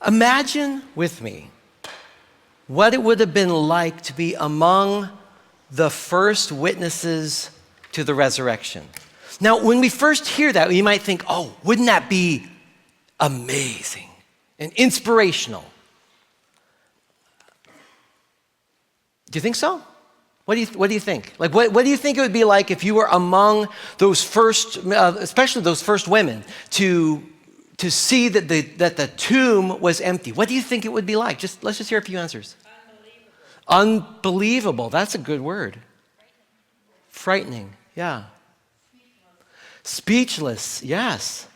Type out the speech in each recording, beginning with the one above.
Imagine with me what it would have been like to be among the first witnesses to the resurrection. Now, when we first hear that, you might think, oh, wouldn't that be amazing and inspirational? Do you think so? What do you think? Like, what do you think it would be like if you were among those first, especially those first women, to see that the tomb was empty? What do you think it would be like? Let's just hear a few answers. Unbelievable. That's a good word. Frightening. Yeah. Speechless. Yes.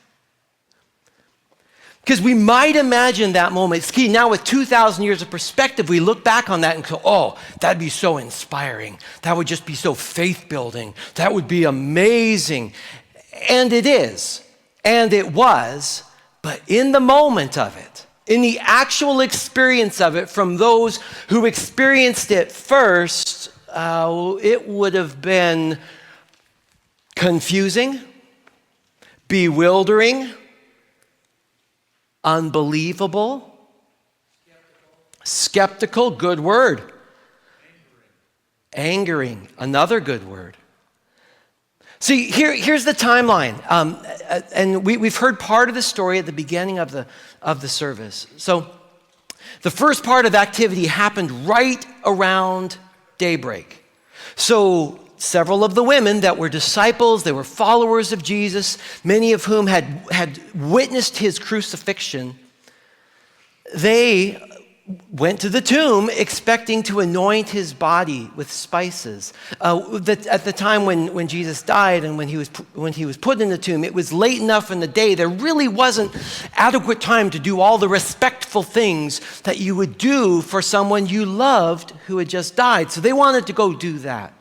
Because we might imagine that moment. It's key. Now with 2,000 years of perspective, we look back on that and go, oh, that'd be so inspiring. That would just be so faith-building. That would be amazing. And it is. And it was. But in the moment of it, in the actual experience of it from those who experienced it first, it would have been confusing, bewildering, unbelievable, skeptical, good word. Angering, another good word. See, here's the timeline, and we've heard part of the story at the beginning of the service. So the first part of activity happened right around daybreak. So several of the women that were disciples, they were followers of Jesus, many of whom had witnessed his crucifixion, they went to the tomb expecting to anoint his body with spices. At the time when Jesus died and when he was put in the tomb, it was late enough in the day. There really wasn't adequate time to do all the respectful things that you would do for someone you loved who had just died. So they wanted to go do that.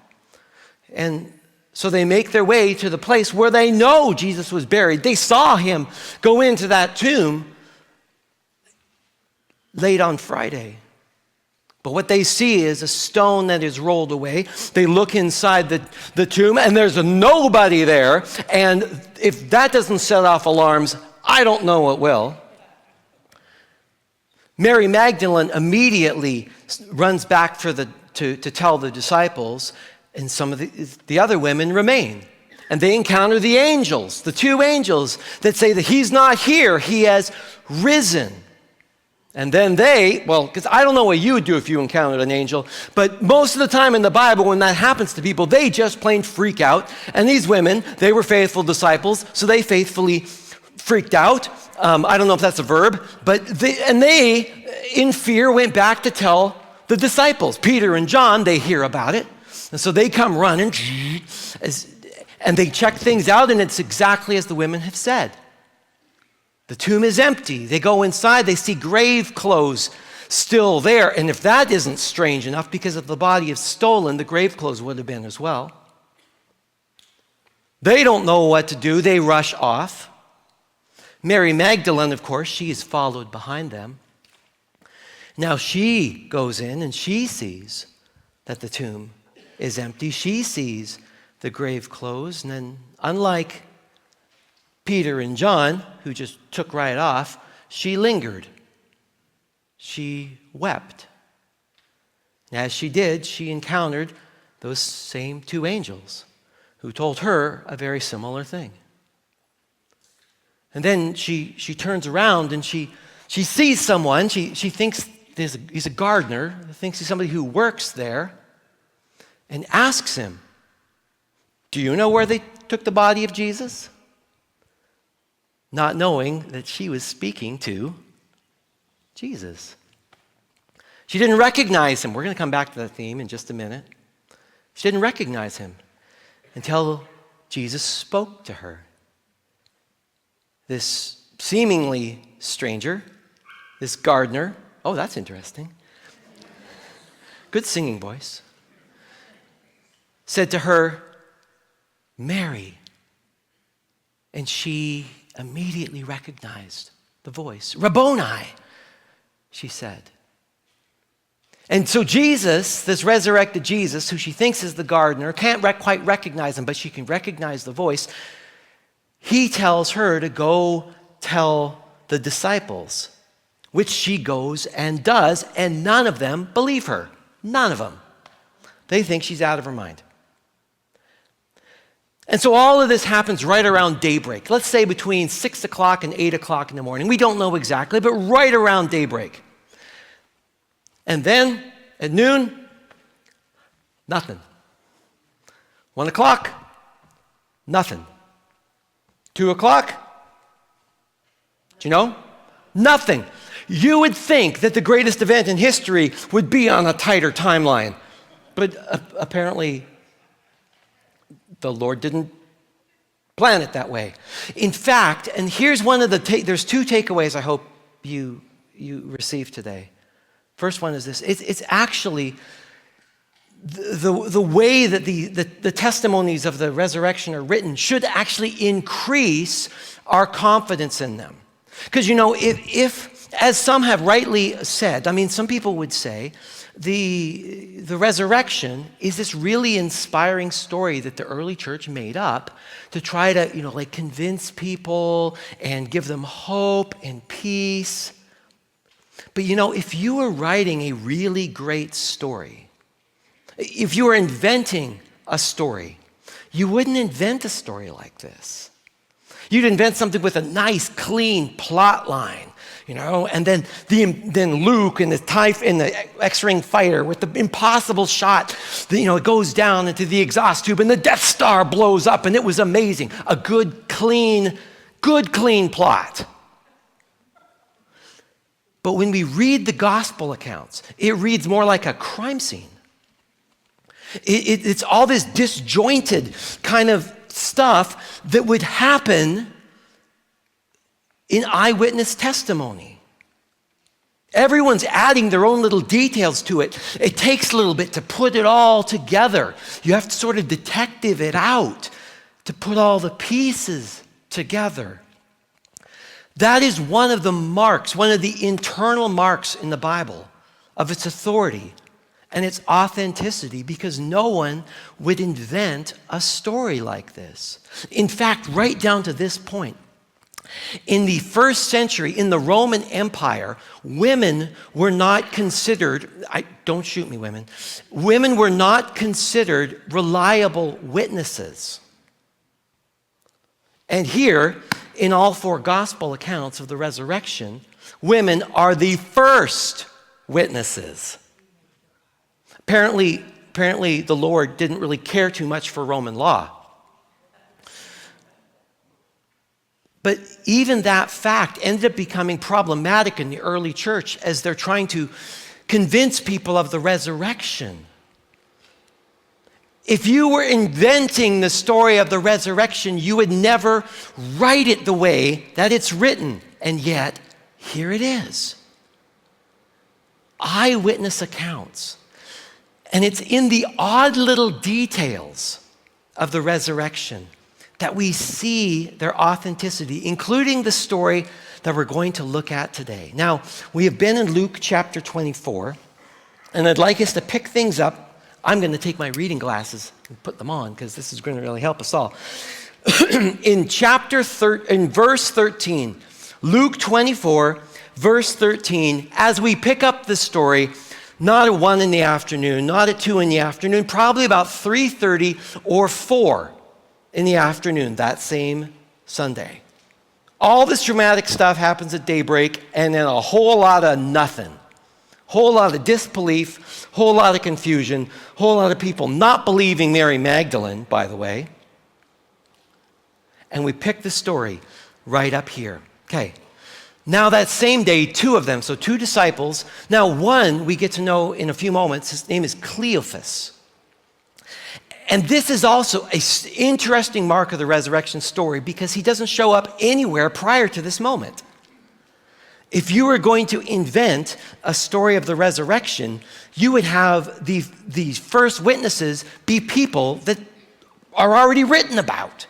And so they make their way to the place where they know Jesus was buried. They saw him go into that tomb late on Friday. But what they see is a stone that is rolled away. They look inside the tomb and there's nobody there. And if that doesn't set off alarms, I don't know what will. Mary Magdalene immediately runs back to tell the disciples, and some of the other women remain. And they encounter the angels, the two angels that say that he's not here, he has risen. And then because I don't know what you would do if you encountered an angel, but most of the time in the Bible when that happens to people, they just plain freak out. And these women, they were faithful disciples, so they faithfully freaked out. I don't know if that's a verb, but they, in fear, went back to tell the disciples. Peter and John, they hear about it. And so they come running, and they check things out, and it's exactly as the women have said. The tomb is empty. They go inside, they see grave clothes still there. And if that isn't strange enough, because if the body is stolen, the grave clothes would have been as well. They don't know what to do. They rush off. Mary Magdalene, of course, she is followed behind them. Now she goes in and she sees that the tomb is empty. She sees the grave clothes. And then, unlike Peter and John, who just took right off, she lingered. She wept. As she did, she encountered those same two angels who told her a very similar thing. And then she turns around and she sees someone. She thinks he's a gardener, thinks he's somebody who works there, and asks him, "Do you know where they took the body of Jesus?" Not knowing that she was speaking to Jesus. She didn't recognize him. We're going to come back to that theme in just a minute. She didn't recognize him until Jesus spoke to her. This seemingly stranger, this gardener, oh, that's interesting. Good singing voice. Said to her, "Mary." And she immediately recognized the voice. "Rabboni," she said. And so Jesus, this resurrected Jesus, who she thinks is the gardener, can't quite recognize him, but she can recognize the voice. He tells her to go tell the disciples which she goes and does, and none of them believe her. None of them. They think she's out of her mind. And so all of this happens right around daybreak. Let's say between 6 o'clock and 8 o'clock in the morning. We don't know exactly, but right around daybreak. And then at noon, nothing. 1 o'clock, nothing. 2 o'clock, do you know? Nothing. You would think that the greatest event in history would be on a tighter timeline. But apparently, the Lord didn't plan it that way. In fact, and here's one of there's two takeaways I hope you receive today. First one is this. It's actually the way that the testimonies of the resurrection are written should actually increase our confidence in them. Because, if, as some have rightly said, some people would say, the resurrection is this really inspiring story that the early church made up to try to, convince people and give them hope and peace. But, if you were writing a really great story, if you were inventing a story, you wouldn't invent a story like this. You'd invent something with a nice, clean plot line, and then Luke and the X-ring fighter with the impossible shot, it goes down into the exhaust tube and the Death Star blows up and it was amazing. A good, clean plot. But when we read the gospel accounts, it reads more like a crime scene. It's all this disjointed kind of stuff that would happen in eyewitness testimony. Everyone's adding their own little details to it. It takes a little bit to put it all together. You have to sort of detective it out to put all the pieces together. That is one of the marks, one of the internal marks in the Bible of its authority and its authenticity, because no one would invent a story like this. In fact, right down to this point, in the first century, in the Roman Empire, women were not considered, don't shoot me, women. Women were not considered reliable witnesses. And here, in all four gospel accounts of the resurrection, women are the first witnesses. Apparently, the Lord didn't really care too much for Roman law. But even that fact ended up becoming problematic in the early church as they're trying to convince people of the resurrection. If you were inventing the story of the resurrection, you would never write it the way that it's written. And yet, here it is. Eyewitness accounts. And it's in the odd little details of the resurrection that we see their authenticity, including the story that we're going to look at today. Now, we have been in Luke chapter 24, and I'd like us to pick things up. I'm going to take my reading glasses and put them on because this is going to really help us all. In verse 13, Luke 24, verse 13, as we pick up the story, not at 1 in the afternoon, not at 2 in the afternoon, probably about 3:30 or 4 in the afternoon that same Sunday. All this dramatic stuff happens at daybreak, and then a whole lot of nothing. Whole lot of disbelief, whole lot of confusion, whole lot of people not believing Mary Magdalene, by the way. And we pick the story right up here. Okay. Now that same day, 2 of them, so 2 disciples. Now one we get to know in a few moments. His name is Cleophas. And this is also an interesting mark of the resurrection story because he doesn't show up anywhere prior to this moment. If you were going to invent a story of the resurrection, you would have these first witnesses be people that are already written about.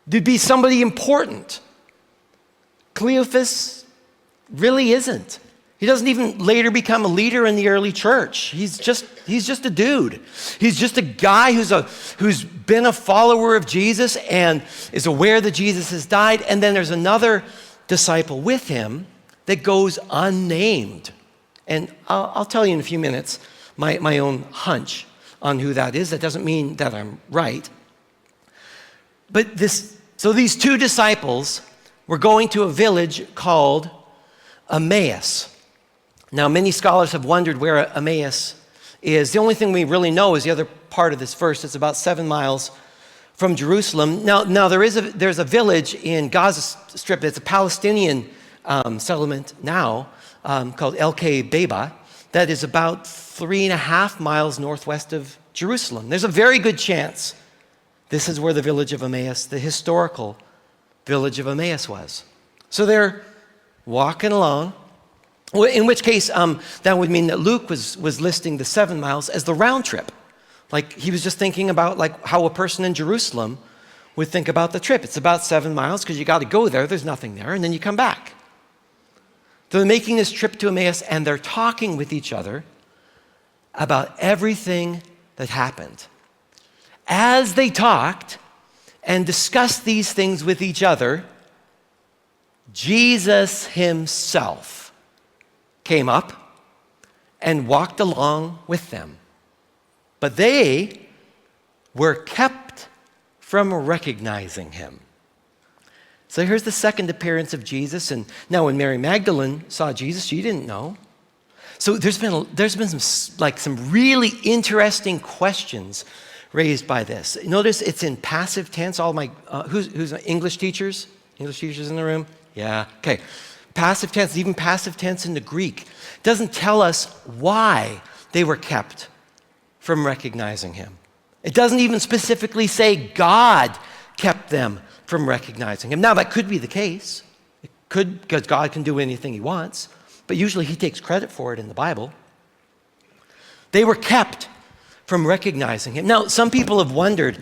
There'd be somebody important. Cleophas really isn't. He doesn't even later become a leader in the early church. He's just a dude. He's just a guy who's been a follower of Jesus and is aware that Jesus has died. And then there's another disciple with him that goes unnamed. And I'll tell you in a few minutes my own hunch on who that is. That doesn't mean that I'm right. But so these two disciples were going to a village called Emmaus. Now, many scholars have wondered where Emmaus is. The only thing we really know is the other part of this verse. It's about 7 miles from Jerusalem. Now there's a village in Gaza Strip. It's a Palestinian settlement now called El Beba that is about 3.5 miles northwest of Jerusalem. There's a very good chance this is where the village of Emmaus, the historical village of Emmaus, was. So they're walking along, in which case that would mean that Luke was listing the 7 miles as the round trip. Like he was just thinking about like how a person in Jerusalem would think about the trip. It's about 7 miles because you got to go there. There's nothing there, and then you come back. So they're making this trip to Emmaus, and they're talking with each other about everything that happened. As they talked and discussed these things with each other, Jesus himself came up and walked along with them. But they were kept from recognizing him. So here's the second appearance of Jesus. And now when Mary Magdalene saw Jesus, she didn't know. So there's been some really interesting questions raised by this. Notice it's in passive tense. All my who's English teachers? English teachers in the room? Yeah. Okay. Passive tense, even passive tense in the Greek, doesn't tell us why they were kept from recognizing him. It doesn't even specifically say God kept them from recognizing him. Now, that could be the case. It could, because God can do anything he wants, but usually he takes credit for it in the Bible. They were kept from recognizing him. Now, some people have wondered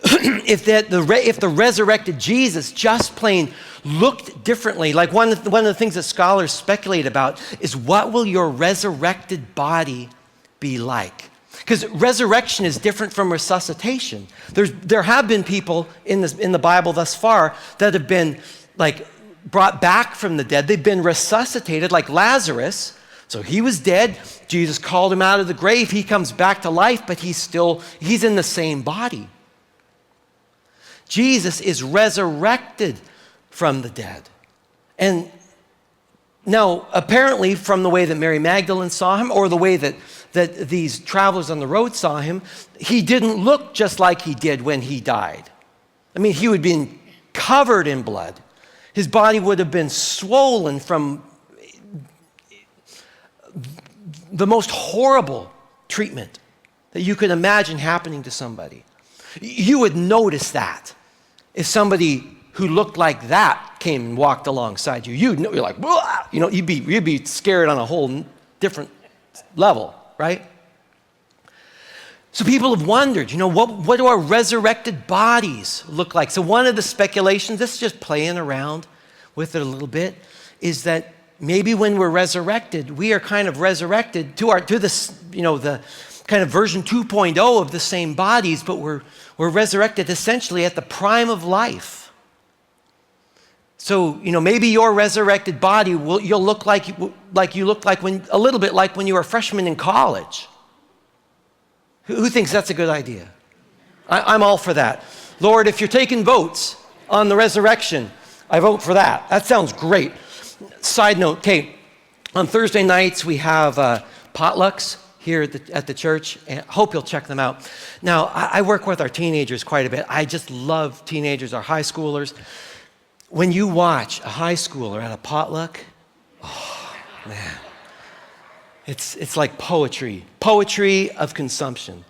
if the resurrected Jesus just plain looked differently. Like one of the things that scholars speculate about is, what will your resurrected body be like? Because resurrection is different from resuscitation. There have been people in the Bible thus far that have been like brought back from the dead. They've been resuscitated, like Lazarus. So he was dead. Jesus called him out of the grave. He comes back to life, but he's in the same body. Jesus is resurrected from the dead. And now, apparently, from the way that Mary Magdalene saw him, or the way that these travelers on the road saw him, he didn't look just like he did when he died. I mean, he would have been covered in blood. His body would have been swollen from the most horrible treatment that you could imagine happening to somebody. You would notice that if somebody who looked like that came and walked alongside you. You're like, "Whoa!" You'd be scared on a whole different level, right? So people have wondered, what do our resurrected bodies look like? So one of the speculations, this is just playing around with it a little bit, is that maybe when we're resurrected, we are kind of resurrected to this, the kind of version 2.0 of the same bodies, but we're resurrected essentially at the prime of life. So, maybe your resurrected body you'll look like you looked like a little bit like when you were a freshman in college. Who thinks that's a good idea? I'm all for that. Lord, if you're taking votes on the resurrection, I vote for that. That sounds great. Side note, okay, on Thursday nights we have potlucks here at the church, and I hope you'll check them out. Now, I work with our teenagers quite a bit. I just love teenagers, our high schoolers. When you watch a high schooler at a potluck, oh, man, it's like poetry of consumption.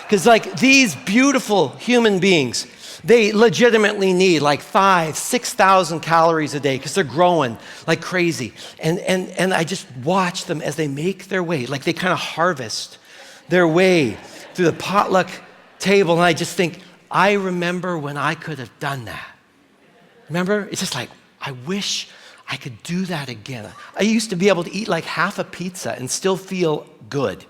Because like these beautiful human beings, they legitimately need like 5,000-6,000 calories a day because they're growing like crazy. And I just watch them as they make their way, like they kind of harvest their way through the potluck table. And I just think, I remember when I could have done that. Remember? It's just like, I wish I could do that again. I used to be able to eat like half a pizza and still feel good,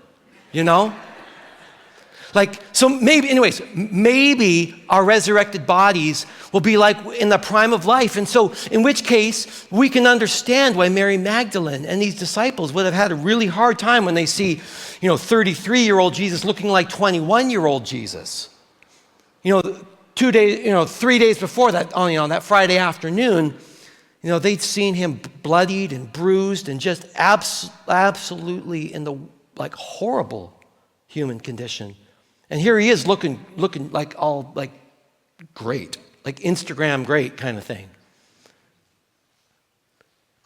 So maybe our resurrected bodies will be like in the prime of life. And so in which case, we can understand why Mary Magdalene and these disciples would have had a really hard time when they see, 33-year-old Jesus looking like 21-year-old Jesus. 3 days before that, on that Friday afternoon, they'd seen him bloodied and bruised and just absolutely in the horrible human condition. And here he is looking like all great, like Instagram great kind of thing.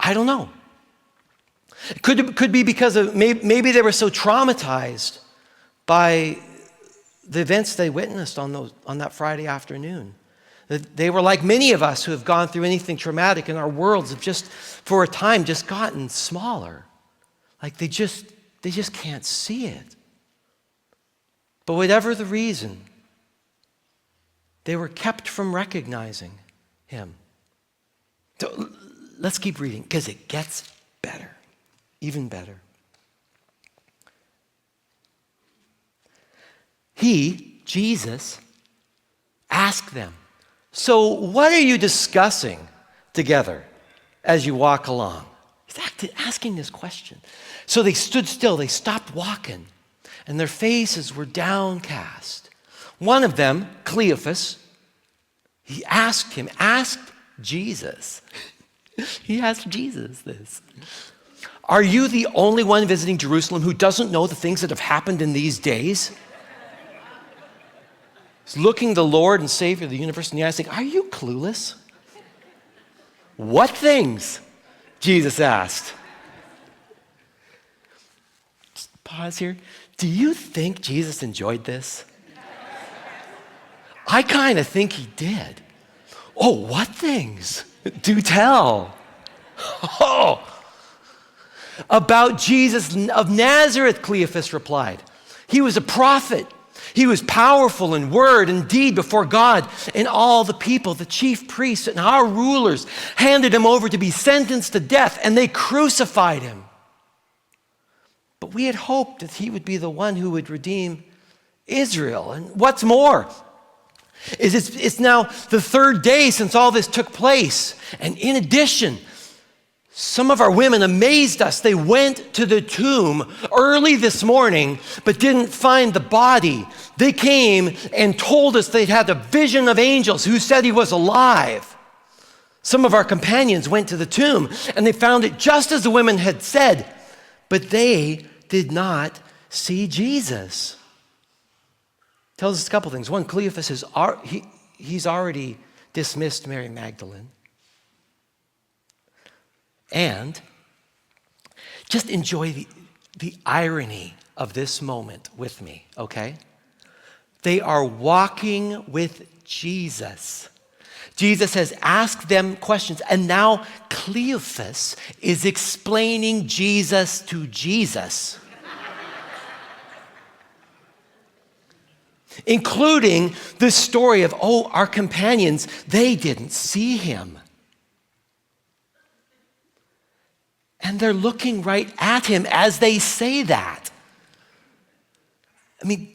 I don't know. It could be because of maybe they were so traumatized by the events they witnessed on that Friday afternoon. That they were like many of us who have gone through anything traumatic, and our worlds have just, for a time, just gotten smaller. They just can't see it. But whatever the reason, they were kept from recognizing him. So let's keep reading, because it gets better, even better. He, Jesus, asked them, "So what are you discussing together as you walk along?" He's asking this question. So they stood still, they stopped walking, and their faces were downcast. One of them, Cleophas, he asked Jesus. He asked Jesus this. "Are you the only one visiting Jerusalem who doesn't know the things that have happened in these days?" He's looking the Lord and Savior of the universe in the eyes, saying, "Are you clueless?" "What things?" Jesus asked. Just pause here. Do you think Jesus enjoyed this? I kind of think he did. "Oh, what things? Do tell." "Oh, about Jesus of Nazareth," Cleophas replied. "He was a prophet. He was powerful in word and deed before God and all the people. The chief priests and our rulers handed him over to be sentenced to death, and they crucified him. But we had hoped that he would be the one who would redeem Israel. And what's more, it's now the third day since all this took place. And in addition, some of our women amazed us. They went to the tomb early this morning, but didn't find the body. They came and told us they'd had a vision of angels who said he was alive. Some of our companions went to the tomb, and they found it just as the women had said, but they did not see Jesus." Tells us a couple things. One, Cleophas he's already dismissed Mary Magdalene. And just enjoy the irony of this moment with me, okay? They are walking with Jesus. Jesus has asked them questions, and now Cleophas is explaining Jesus to Jesus. Including the story of, our companions, they didn't see him. And they're looking right at him as they say that. I mean,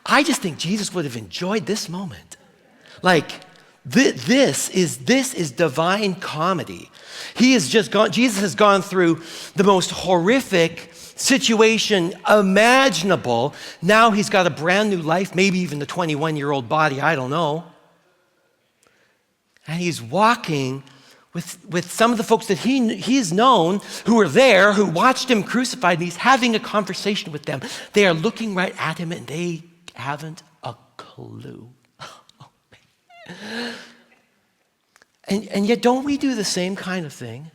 I just think Jesus would have enjoyed this moment. This is divine comedy. Jesus has gone through the most horrific situation imaginable. Now he's got a brand new life, maybe even the 21-year-old body, I don't know. And he's walking with some of the folks that he's known, who were there, who watched him crucified, and he's having a conversation with them. They are looking right at him, and they haven't a clue. And yet, don't we do the same kind of thing?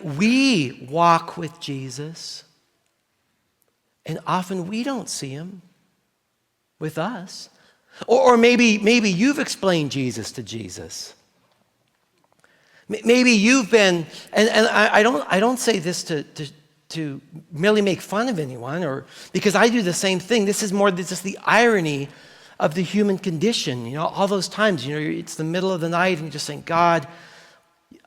We walk with Jesus, and often we don't see him with us. Or maybe you've explained Jesus to Jesus. Maybe you've been, and I don't say this to merely make fun of anyone, or because I do the same thing. This is more just the irony of the human condition. All those times, it's the middle of the night and you're just saying, "God,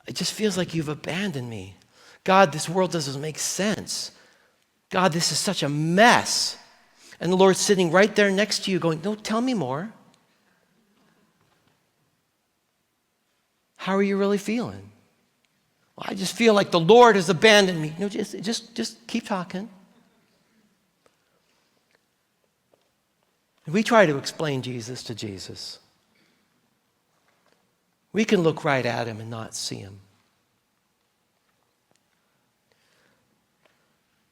it just feels like you've abandoned me. God, this world doesn't make sense. God, this is such a mess." And the Lord's sitting right there next to you going, no, tell me more. How are you really feeling? Well, I just feel like the Lord has abandoned me. No, just keep talking. And we try to explain Jesus to Jesus. We can look right at him and not see him.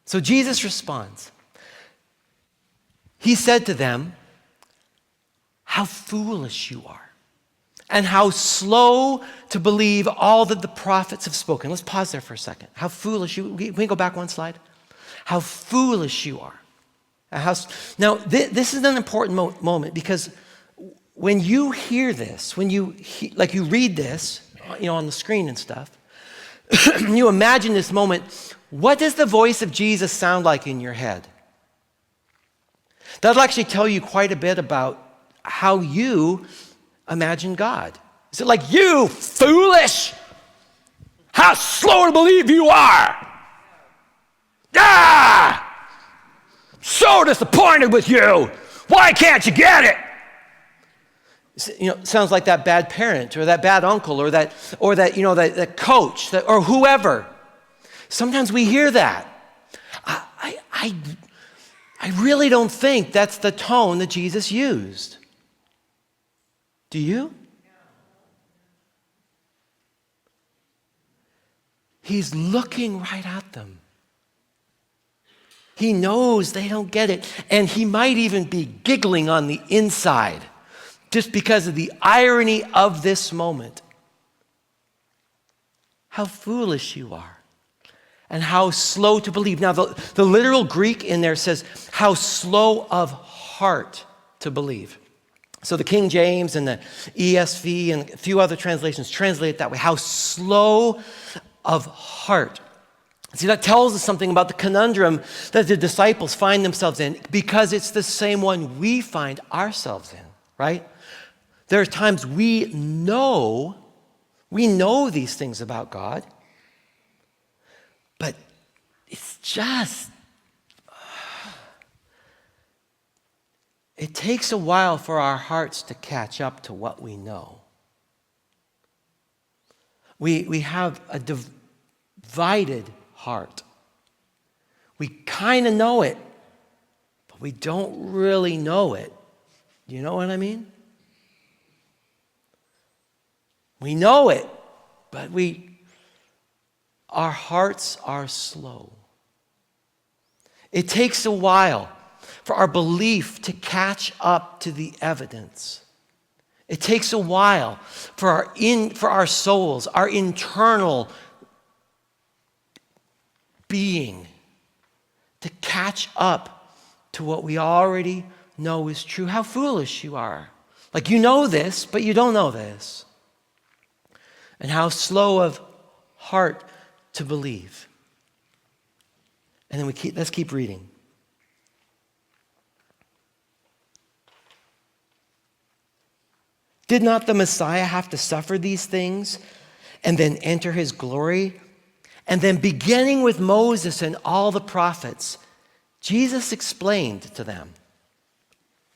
So Jesus responds. He said to them, how foolish you are, and how slow to believe all that the prophets have spoken. Let's pause there for a second. How foolish you, can we go back one slide? How foolish you are. Now, this is an important moment, because when you hear this, when you read this, on the screen and stuff, you imagine this moment, what does the voice of Jesus sound like in your head? That'll actually tell you quite a bit about how you imagine God. Is it like, you foolish? How slow to believe you are? Ah! So disappointed with you. Why can't you get it? Sounds like that bad parent or that bad uncle or that that coach or whoever. Sometimes we hear that. I really don't think that's the tone that Jesus used. Do you? He's looking right at them. He knows they don't get it. And he might even be giggling on the inside just because of the irony of this moment. How foolish you are. And how slow to believe. Now, the literal Greek in there says, how slow of heart to believe. So the King James and the ESV and a few other translations translate it that way. How slow of heart. See, that tells us something about the conundrum that the disciples find themselves in, because it's the same one we find ourselves in, right? There are times we know these things about God, but it's just, it takes a while for our hearts to catch up to what we know. We have a divided heart. We kind of know it, but we don't really know it. You know what I mean? We know it, but our hearts are slow. It takes a while for our belief to catch up to the evidence. It takes a while for our souls, our internal being, to catch up to what we already know is true. How foolish you are. Like, you know this, but you don't know this. And how slow of heart to believe. And then let's keep reading. Did not the Messiah have to suffer these things and then enter his glory? And then, beginning with Moses and all the prophets, Jesus explained to them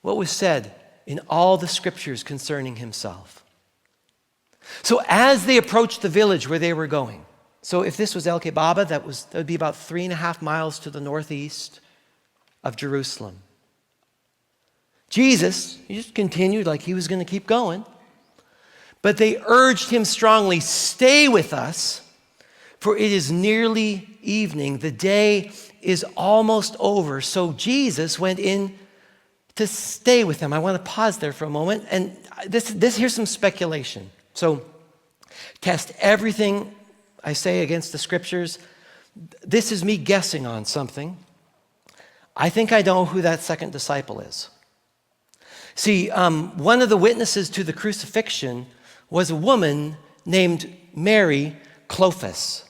what was said in all the scriptures concerning himself. So as they approached the village where they were going, so if this was El Kebaba, that would be about 3.5 miles to the northeast of Jerusalem. Jesus, he just continued like he was going to keep going. But they urged him strongly, stay with us, for it is nearly evening. The day is almost over. So Jesus went in to stay with them. I want to pause there for a moment. And here's some speculation. So test everything I say against the scriptures. This is me guessing on something. I think I know who that second disciple is. See, one of the witnesses to the crucifixion was a woman named Mary Clophas,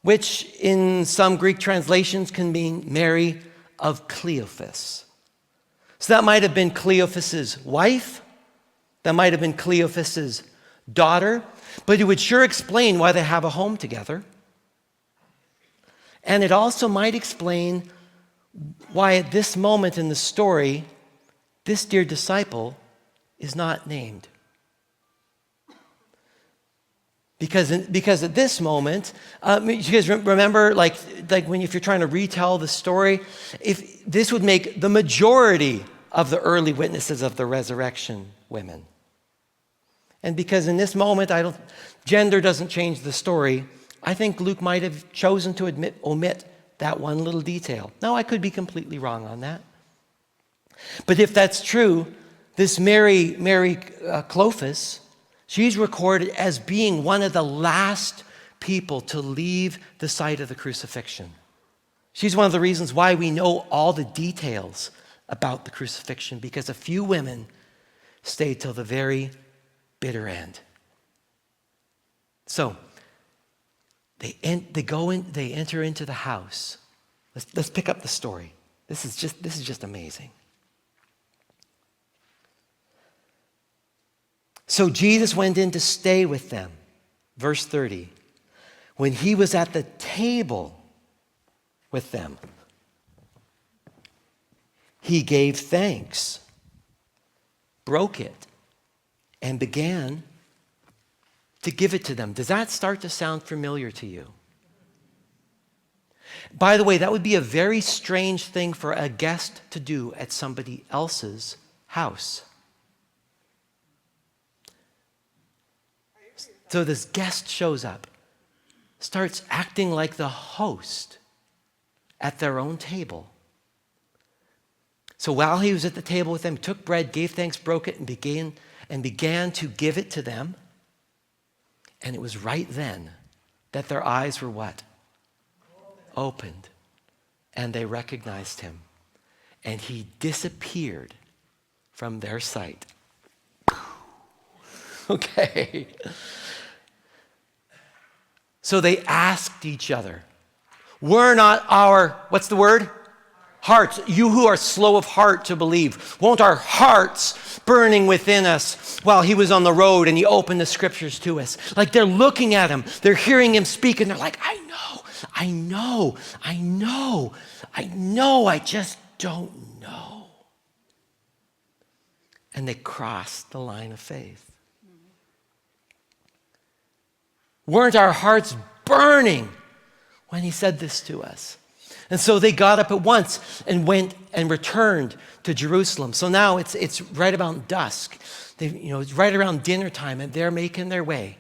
which in some Greek translations can mean Mary of Cleophas. So that might have been Cleophas's wife. That might have been Cleophas's daughter. But it would sure explain why they have a home together. And it also might explain why at this moment in the story, this dear disciple is not named. Because at this moment, you guys remember, like if you're trying to retell the story, if this would make the majority of the early witnesses of the resurrection women. And because in this moment, gender doesn't change the story, I think Luke might have chosen to omit that one little detail. Now, I could be completely wrong on that. But if that's true, this Mary Clophas, she's recorded as being one of the last people to leave the site of the crucifixion. She's one of the reasons why we know all the details about the crucifixion, because a few women stayed till the very bitter end. So they enter into the house. Let's pick up the story. This is just amazing. So Jesus went in to stay with them. Verse 30. When he was at the table with them, he gave thanks, broke it, and began to give it to them. Does that start to sound familiar to you? By the way, that would be a very strange thing for a guest to do at somebody else's house. So this guest shows up, starts acting like the host at their own table. So while he was at the table with them, he took bread, gave thanks, broke it, and began to give it to them. And it was right then that their eyes were what? Opened. And they recognized him. And he disappeared from their sight. Okay. So they asked each other, were not our, what's the word? Hearts, you who are slow of heart to believe, won't our hearts burning within us while he was on the road and he opened the scriptures to us? Like they're looking at him, they're hearing him speak, and they're like, I just don't know. And they crossed the line of faith. Weren't our hearts burning when he said this to us? And so they got up at once and went and returned to Jerusalem. So now it's right about dusk. It's right around dinner time, and they're making their way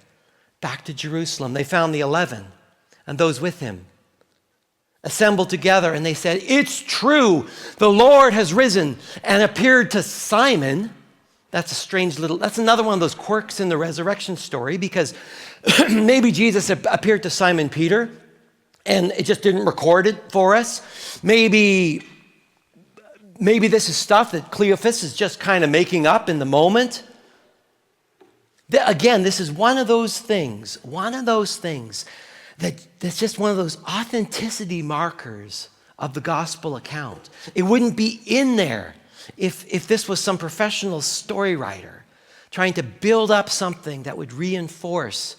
back to Jerusalem. They found the 11 and those with him assembled together, and they said, it's true, the Lord has risen and appeared to Simon. That's another one of those quirks in the resurrection story, because maybe Jesus appeared to Simon Peter and it just didn't record it for us. Maybe this is stuff that Cleophas is just kind of making up in the moment. Again, this is one of those things that's just one of those authenticity markers of the gospel account. It wouldn't be in there if this was some professional story writer trying to build up something that would reinforce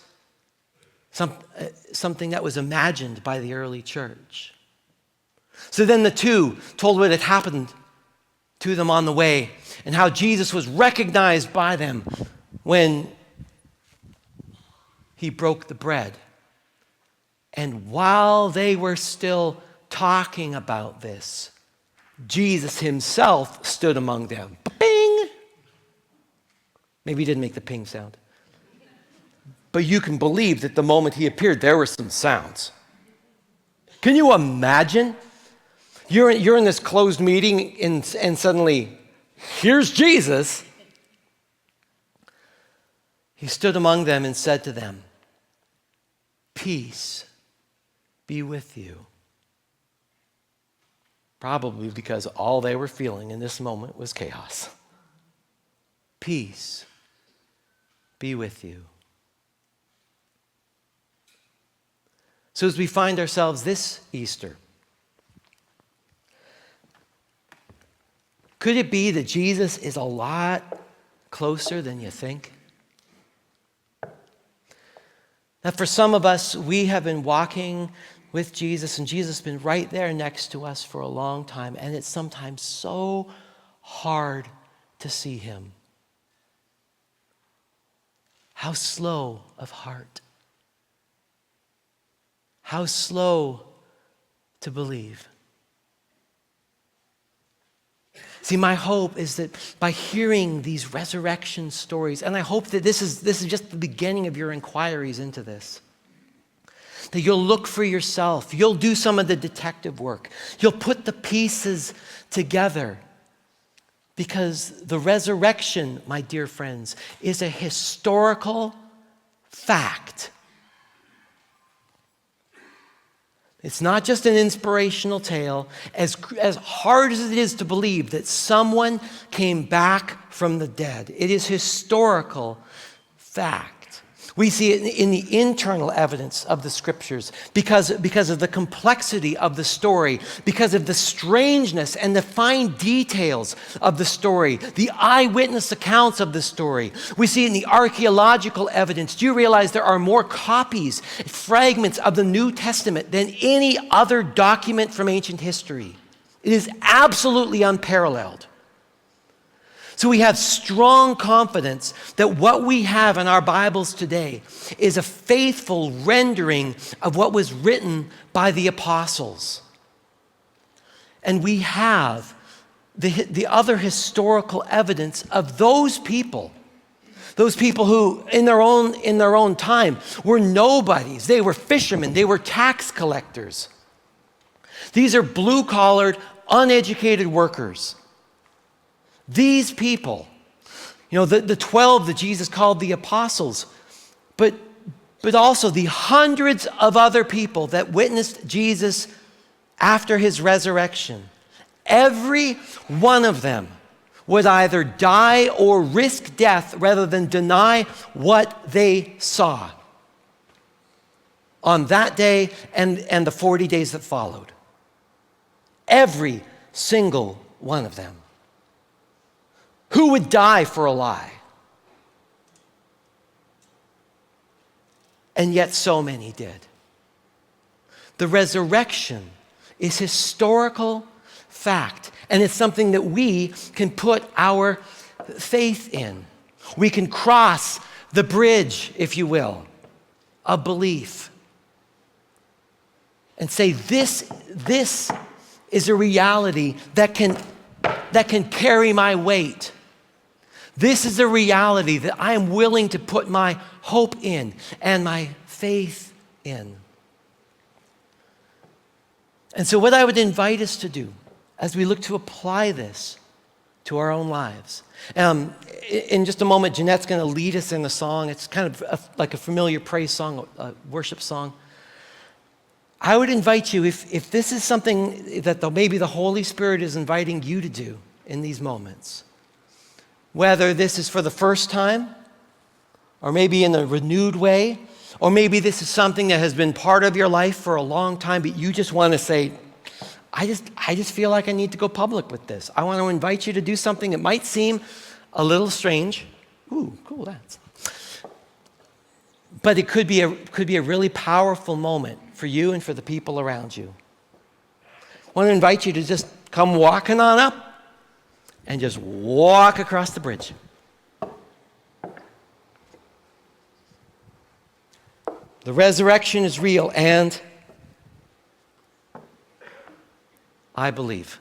something that was imagined by the early church. So then the two told what had happened to them on the way and how Jesus was recognized by them when he broke the bread. And while they were still talking about this, Jesus himself stood among them. Bing! Maybe he didn't make the ping sound. But you can believe that the moment he appeared, there were some sounds. Can you imagine? You're in this closed meeting and suddenly, here's Jesus. He stood among them and said to them, peace be with you. Probably because all they were feeling in this moment was chaos. Peace be with you. So as we find ourselves this Easter, could it be that Jesus is a lot closer than you think? That for some of us, we have been walking with Jesus, and Jesus has been right there next to us for a long time, and it's sometimes so hard to see him. How slow of heart. How slow to believe. See, my hope is that by hearing these resurrection stories, and I hope that this is just the beginning of your inquiries into this, that you'll look for yourself, you'll do some of the detective work, you'll put the pieces together, because the resurrection, my dear friends, is a historical fact. It's not just an inspirational tale. As hard as it is to believe that someone came back from the dead, it is historical fact. We see it in the internal evidence of the scriptures because of the complexity of the story, because of the strangeness and the fine details of the story, the eyewitness accounts of the story. We see it in the archaeological evidence. Do you realize there are more copies, fragments of the New Testament than any other document from ancient history? It is absolutely unparalleled. So we have strong confidence that what we have in our Bibles today is a faithful rendering of what was written by the apostles. And we have the other historical evidence of those people who in their own time were nobodies. They were fishermen, they were tax collectors. These are blue-collared, uneducated workers. These people, the 12 that Jesus called the apostles, but also the hundreds of other people that witnessed Jesus after his resurrection, every one of them would either die or risk death rather than deny what they saw on that day and the 40 days that followed. Every single one of them. Who would die for a lie? And yet so many did. The resurrection is historical fact, and it's something that we can put our faith in. We can cross the bridge, if you will, of belief and say, this is a reality that can carry my weight. This is a reality that I am willing to put my hope in and my faith in. And so what I would invite us to do as we look to apply this to our own lives. In just a moment, Jeanette's going to lead us in a song. It's kind of like a familiar praise song, a worship song. I would invite you, if this is something that maybe the Holy Spirit is inviting you to do in these moments, whether this is for the first time, or maybe in a renewed way, or maybe this is something that has been part of your life for a long time, but you just want to say, I just feel like I need to go public with this. I want to invite you to do something that might seem a little strange. Ooh, cool, that's. But it could be a really powerful moment for you and for the people around you. I want to invite you to just come walking on up and just walk across the bridge. The resurrection is real, and I believe.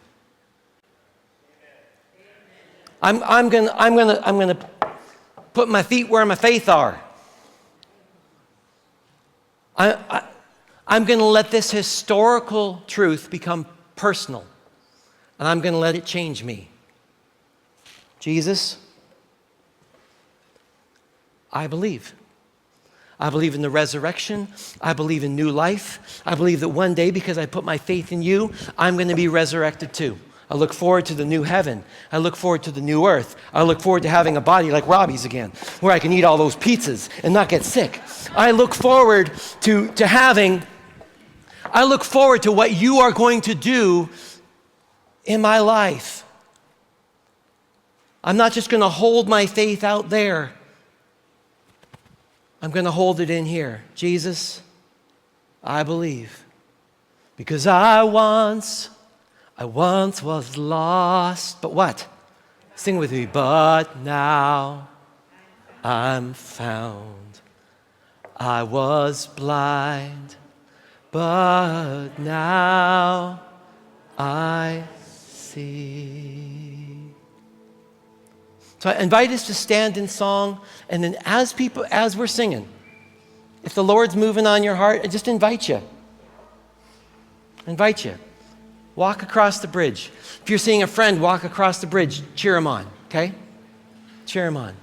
I'm gonna put my feet where my faith are. I'm gonna let this historical truth become personal, and I'm gonna let it change me. Jesus, I believe. I believe in the resurrection. I believe in new life. I believe that one day, because I put my faith in you, I'm going to be resurrected too. I look forward to the new heaven. I look forward to the new earth. I look forward to having a body like Robbie's again, where I can eat all those pizzas and not get sick. I look forward to what you are going to do in my life. I'm not just going to hold my faith out there. I'm going to hold it in here. Jesus, I believe. Because I once was lost, but what? Sing with me. But now I'm found. I was blind, but now I see. So I invite us to stand in song, and then as we're singing, if the Lord's moving on your heart, I just invite you. Walk across the bridge. If you're seeing a friend walk across the bridge, cheer him on, okay? Cheer him on.